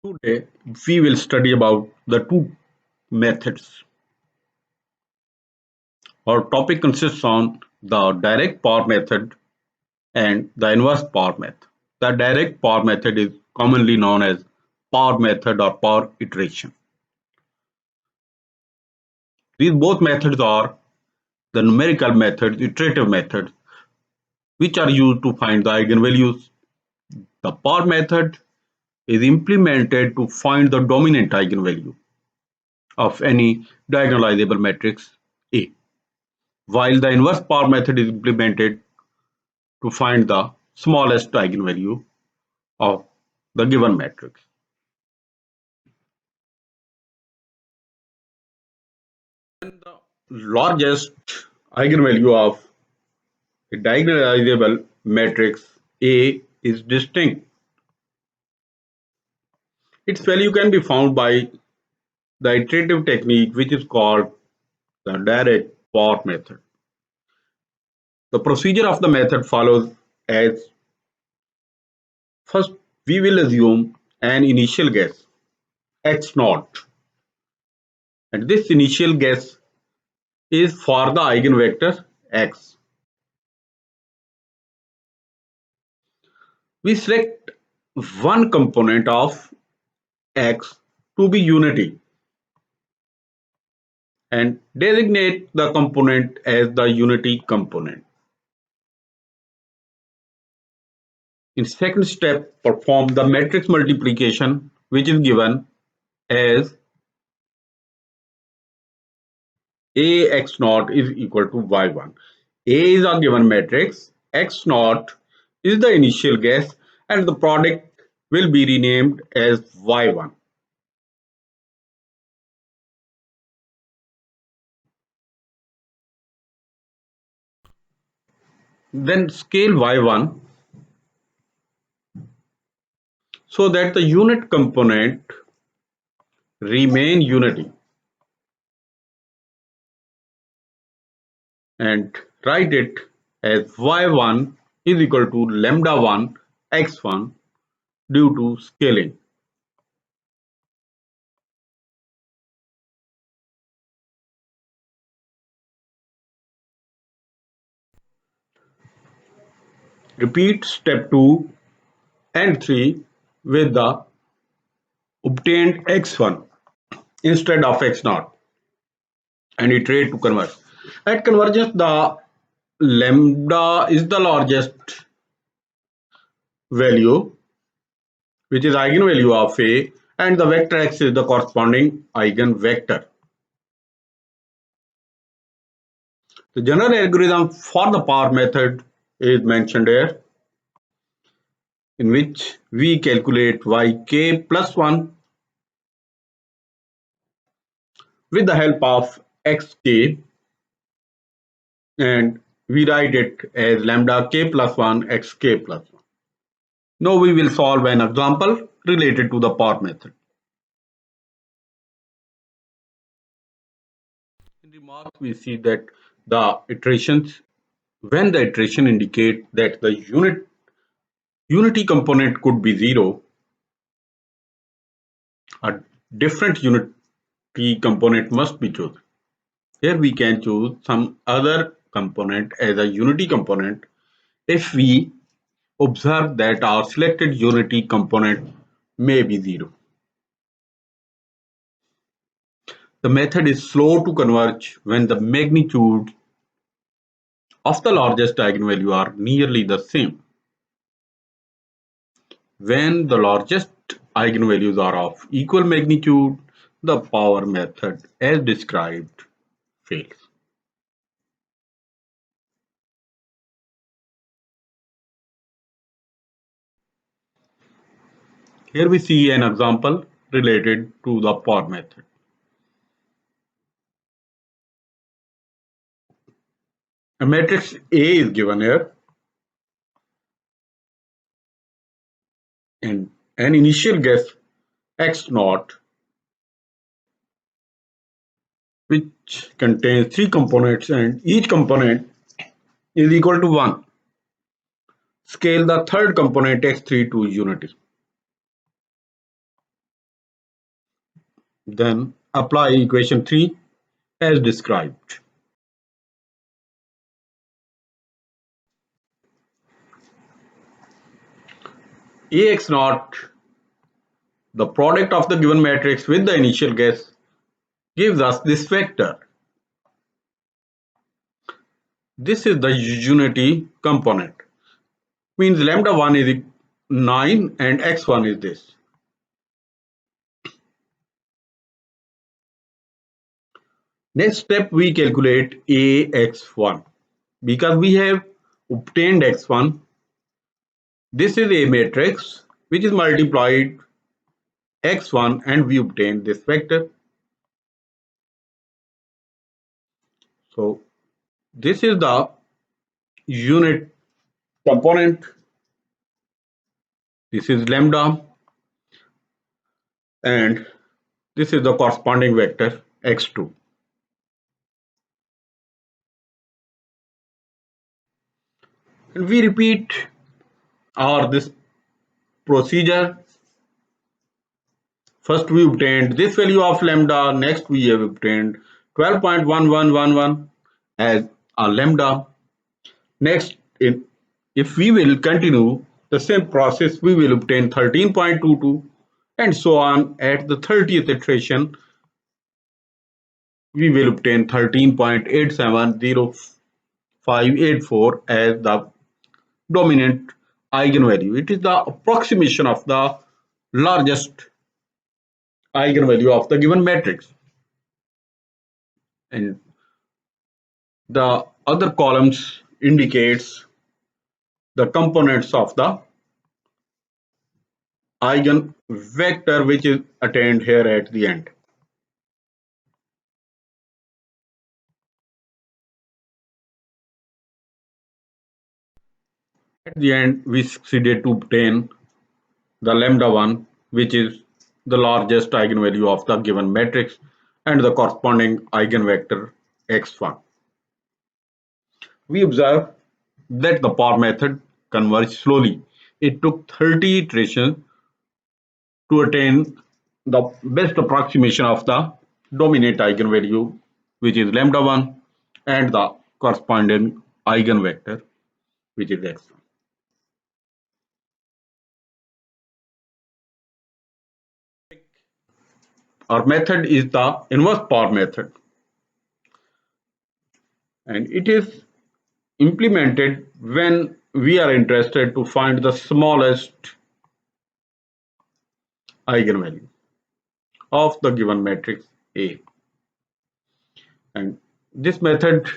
Today we will study about the two methods. Our topic consists on the direct power method and the inverse power method. The direct power method is commonly known as power method or power iteration. These both methods are the numerical methods, iterative methods, which are used to find the eigenvalues. The power method is implemented to find the dominant eigenvalue of any diagonalizable matrix A, while the inverse power method is implemented to find the smallest eigenvalue of the given matrix. And the largest eigenvalue of a diagonalizable matrix A is distinct. Its value can be found by the iterative technique which is called the direct power method. The procedure of the method follows as first we will assume an initial guess x naught, and this initial guess is for the eigenvector x. We select one component of x to be unity and designate the component as the unity component. In second step, perform the matrix multiplication which is given as ax naught is equal to y1. A is a given matrix, x naught is the initial guess, and the product will be renamed as y1. Then scale y1 so that the unit component remain unity, and write it as y1 is equal to lambda 1 x1 due to scaling. Repeat step 2 and 3 with the obtained x1 instead of x0 and iterate to converge. At convergence, the lambda is the largest value, which is eigenvalue of A, and the vector x is the corresponding eigenvector. The general algorithm for the power method is mentioned here, in which we calculate yk plus 1 with the help of xk, and we write it as lambda k plus 1 xk plus 1. Now we will solve an example related to the power method. In remarks, we see that the iterations, when the iteration indicate that the unity component could be 0, a different unity component must be chosen. Here we can choose some other component as a unity component if we observe that our selected unity component may be 0. The method is slow to converge when the magnitude of the largest eigenvalue are nearly the same. When the largest eigenvalues are of equal magnitude, the power method as described fails. Here we see an example related to the power method. A matrix A is given here, and an initial guess x naught, which contains 3 components and each component is equal to 1. Scale the third component x3 to unity. Then apply equation 3 as described. Ax naught, the product of the given matrix with the initial guess, gives us this vector. This is the unity component. Means lambda 1 is 9 and x1 is this. Next step, we calculate ax1. Because we have obtained x1, this is a matrix which is multiplied x1 and we obtain this vector. So this is the unit component. This is lambda and this is the corresponding vector x2. And we repeat this procedure. First we obtained this value of lambda, next we have obtained 12.1111 as a lambda. Next, if we will continue the same process, we will obtain 13.22 and so on. At the 30th iteration, we will obtain 13.870584 as the dominant eigenvalue. It is the approximation of the largest eigenvalue of the given matrix. And the other columns indicates the components of the eigenvector which is attained here at the end. At the end, we succeeded to obtain the lambda 1, which is the largest eigenvalue of the given matrix, and the corresponding eigenvector x1. We observe that the power method converged slowly. It took 30 iterations to attain the best approximation of the dominant eigenvalue, which is lambda 1, and the corresponding eigenvector, which is x1. Our method is the inverse power method, and it is implemented when we are interested to find the smallest eigenvalue of the given matrix A. And this method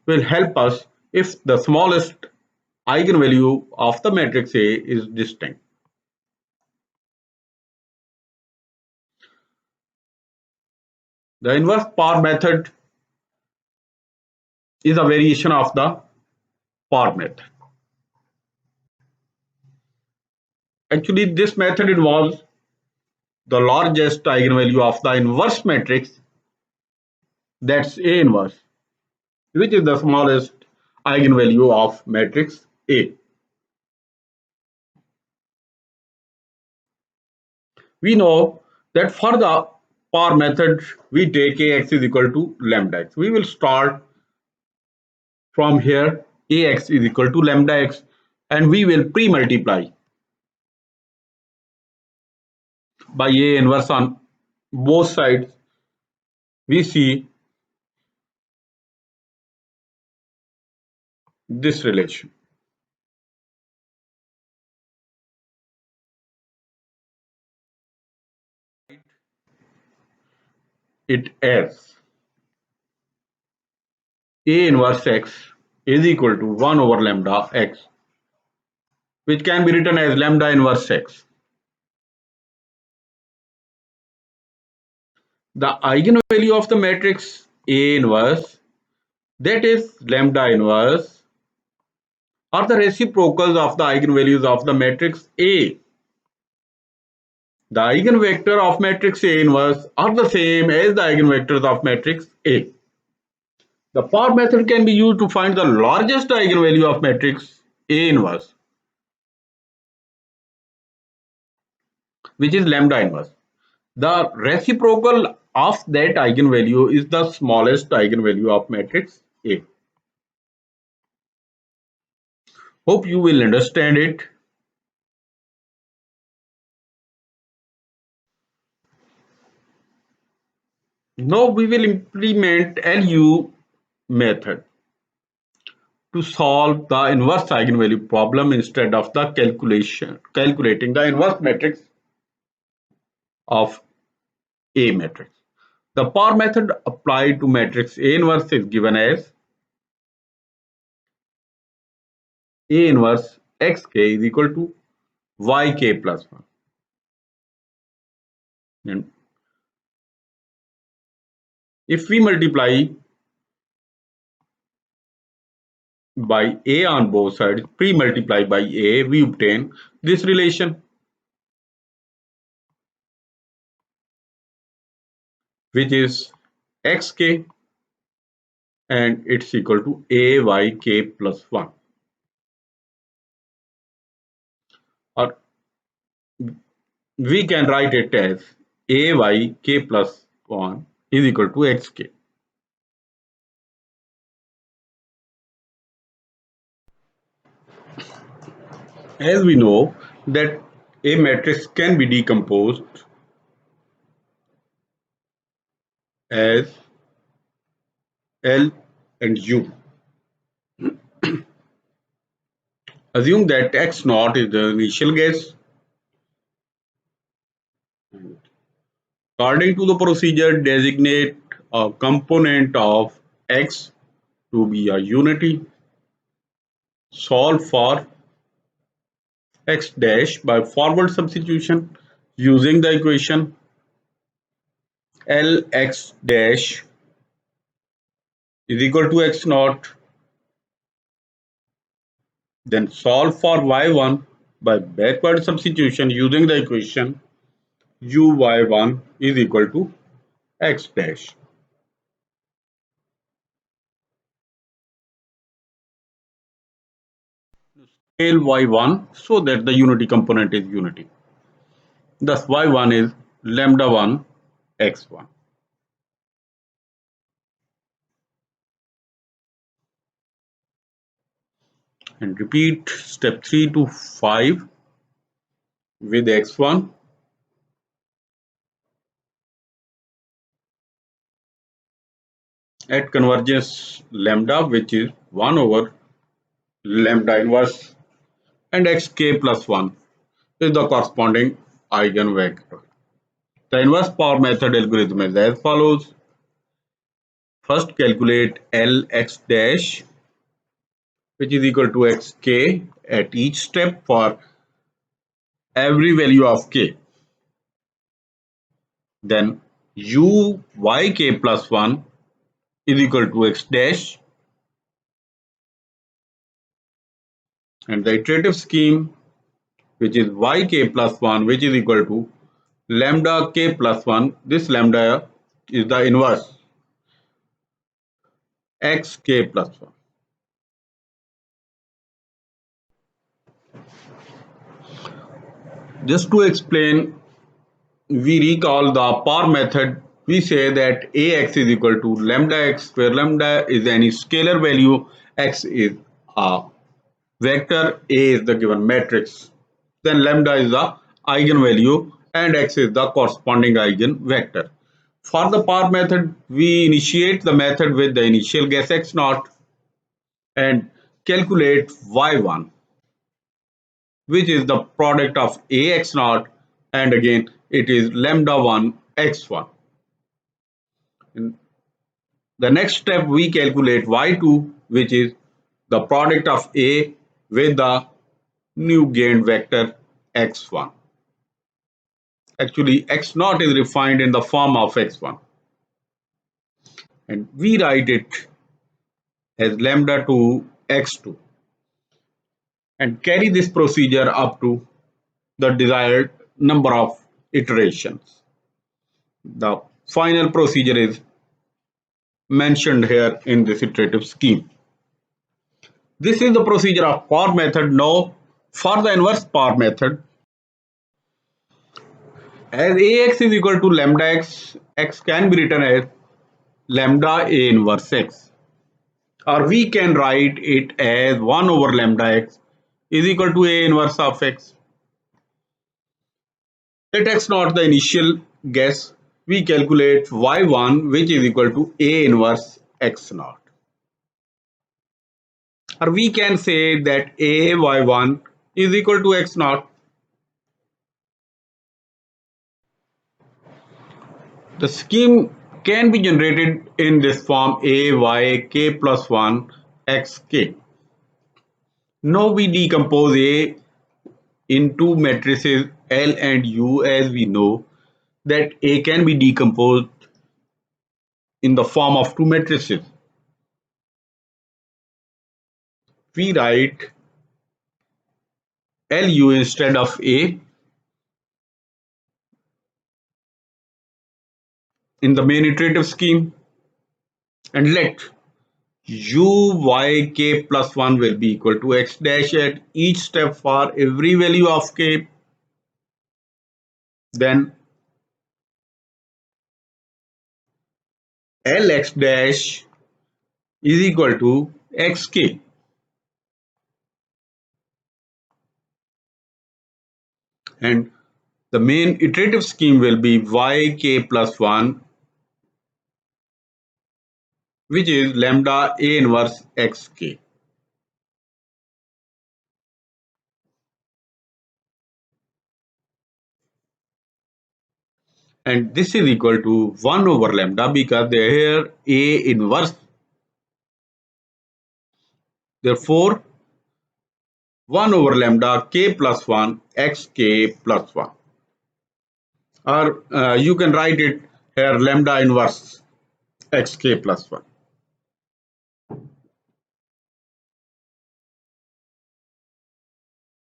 will help us if the smallest eigenvalue of the matrix A is distinct. The inverse power method is a variation of the power method. Actually, this method involves the largest eigenvalue of the inverse matrix, that's A inverse, which is the smallest eigenvalue of matrix A. We know that for the power method, we take Ax is equal to lambda x. We will start from here, Ax is equal to lambda x, and we will pre-multiply by A inverse on both sides. We see this relation. It as A inverse x is equal to 1 over lambda x, which can be written as lambda inverse x. The eigenvalue of the matrix A inverse, that is lambda inverse, are the reciprocals of the eigenvalues of the matrix A. The eigenvector of matrix A inverse are the same as the eigenvectors of matrix A. The power method can be used to find the largest eigenvalue of matrix A inverse, which is lambda inverse. The reciprocal of that eigenvalue is the smallest eigenvalue of matrix A. Hope you will understand it. Now we will implement LU method to solve the inverse eigenvalue problem instead of the calculating the inverse matrix of A matrix. The power method applied to matrix A inverse is given as A inverse xk is equal to yk plus 1. And if we multiply by A on both sides, pre-multiply by A, we obtain this relation, which is xk, and it's equal to ayk plus 1. Or we can write it as ayk plus 1 is equal to xk. As we know that a matrix can be decomposed as L and U. Assume that X naught is the initial guess. According to the procedure, designate a component of X to be a unity. Solve for X dash by forward substitution using the equation Lx dash is equal to X naught. Then solve for y1 by backward substitution using the equation uy1 is equal to x dash. Scale y1 so that the unity component is unity. Thus y1 is lambda 1 x1. And repeat step 3 to 5 with x1. At convergence lambda, which is 1 over lambda inverse, and xk plus 1 is the corresponding eigenvector. The inverse power method algorithm is as follows. First calculate Lx dash, which is equal to xk at each step for every value of k. Then uyk plus 1 is equal to x dash, and the iterative scheme, which is yk plus 1, which is equal to lambda k plus 1. This lambda is the inverse xk plus 1. Just to explain, we recall the power method. We say that ax is equal to lambda x, where lambda is any scalar value, x is a vector, A is the given matrix. Then lambda is the eigenvalue and x is the corresponding eigenvector. For the power method, we initiate the method with the initial guess x naught and calculate y1, which is the product of ax naught, and again it is lambda 1 x1. In the next step, we calculate y2, which is the product of a with the new gained vector x1. Actually, x naught is refined in the form of x1, and we write it as lambda 2 x2 and carry this procedure up to the desired number of iterations. The final procedure is mentioned here in this iterative scheme. This is the procedure of power method. Now, for the inverse power method, As Ax is equal to lambda x, x can be written as lambda A inverse x. Or we can write it as 1 over lambda x is equal to A inverse of x. Let x not the initial guess. We calculate y1 which is equal to A inverse x naught. Or we can say that A y1 is equal to x naught. The scheme can be generated in this form A y k plus 1 x k. Now we decompose A in two matrices L and U, as we know that A can be decomposed in the form of two matrices. We write LU instead of A in the main iterative scheme, and let U y k plus 1 will be equal to x dash at each step for every value of k. Then Lx dash is equal to xk, and the main iterative scheme will be yk plus 1, which is lambda A inverse xk. And this is equal to 1 over lambda because they are here A inverse. Therefore, 1 over lambda k plus 1 xk plus 1. Or you can write it here lambda inverse xk plus 1.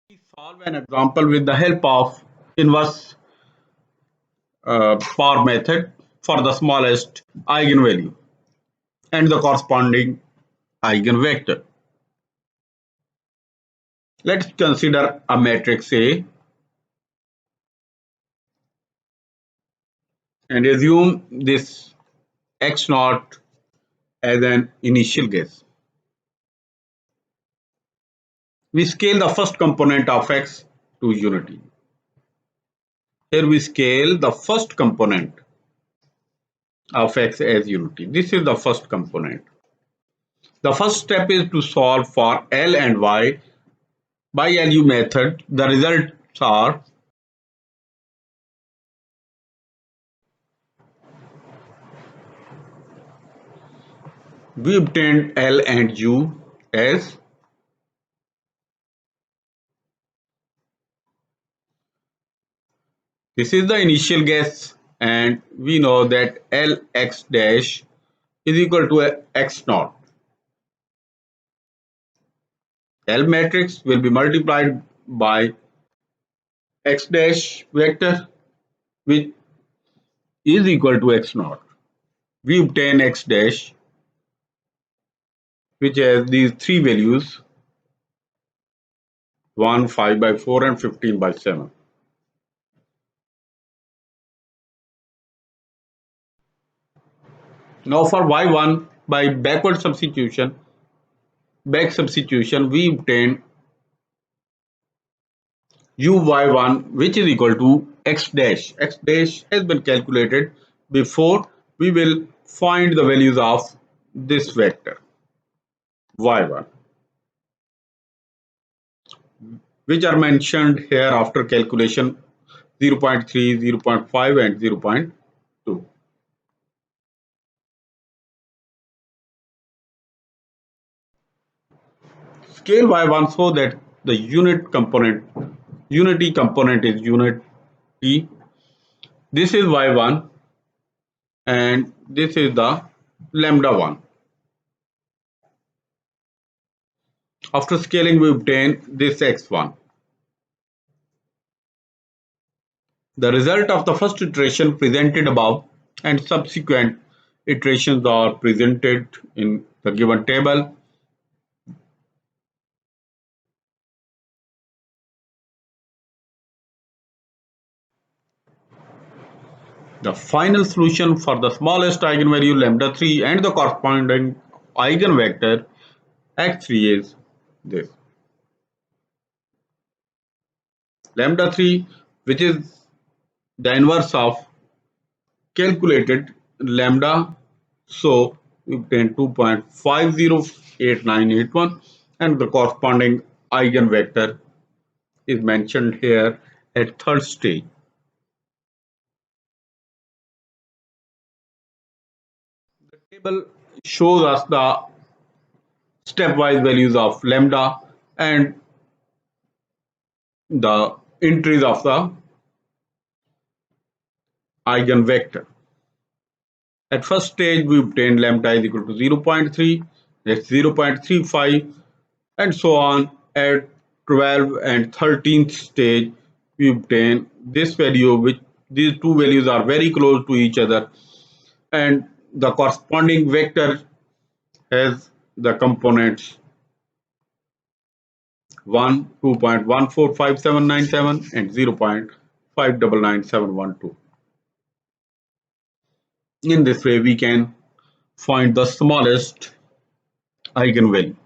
We solve an example with the help of inverse power method for the smallest eigenvalue and the corresponding eigenvector. Let's consider a matrix A and assume this x naught as an initial guess. We scale the first component of x to unity. Here we scale the first component of x as unity. This is the first component. The first step is to solve for L and Y by LU method. The results are we obtained L and U as this is the initial guess, and we know that Lx dash is equal to x naught. L matrix will be multiplied by x dash vector, which is equal to x naught. We obtain x dash, which has these three values 1, 5 by 4 and 15 by 7. Now for y1 by back substitution, we obtain uy1 which is equal to x dash. X dash has been calculated before. We will find the values of this vector y1, which are mentioned here after calculation 0.3, 0.5 and 0.2. Scale y1 so that the unity component is unity. This is y1 and this is the lambda 1. After scaling we obtain this x1. The result of the first iteration presented above and subsequent iterations are presented in the given table. The final solution for the smallest eigenvalue lambda 3 and the corresponding eigenvector x3 is this. Lambda 3, which is the inverse of calculated lambda, so we obtain 2.508981, and the corresponding eigenvector is mentioned here at third stage. The table shows us the stepwise values of lambda and the entries of the eigenvector. At first stage, we obtained lambda is equal to 0.3, that's 0.35, and so on. At 12 and 13th stage, we obtain this value, which these two values are very close to each other, and the corresponding vector has the components 1, 2.145797 and 0.599712. In this way, we can find the smallest eigenvalue.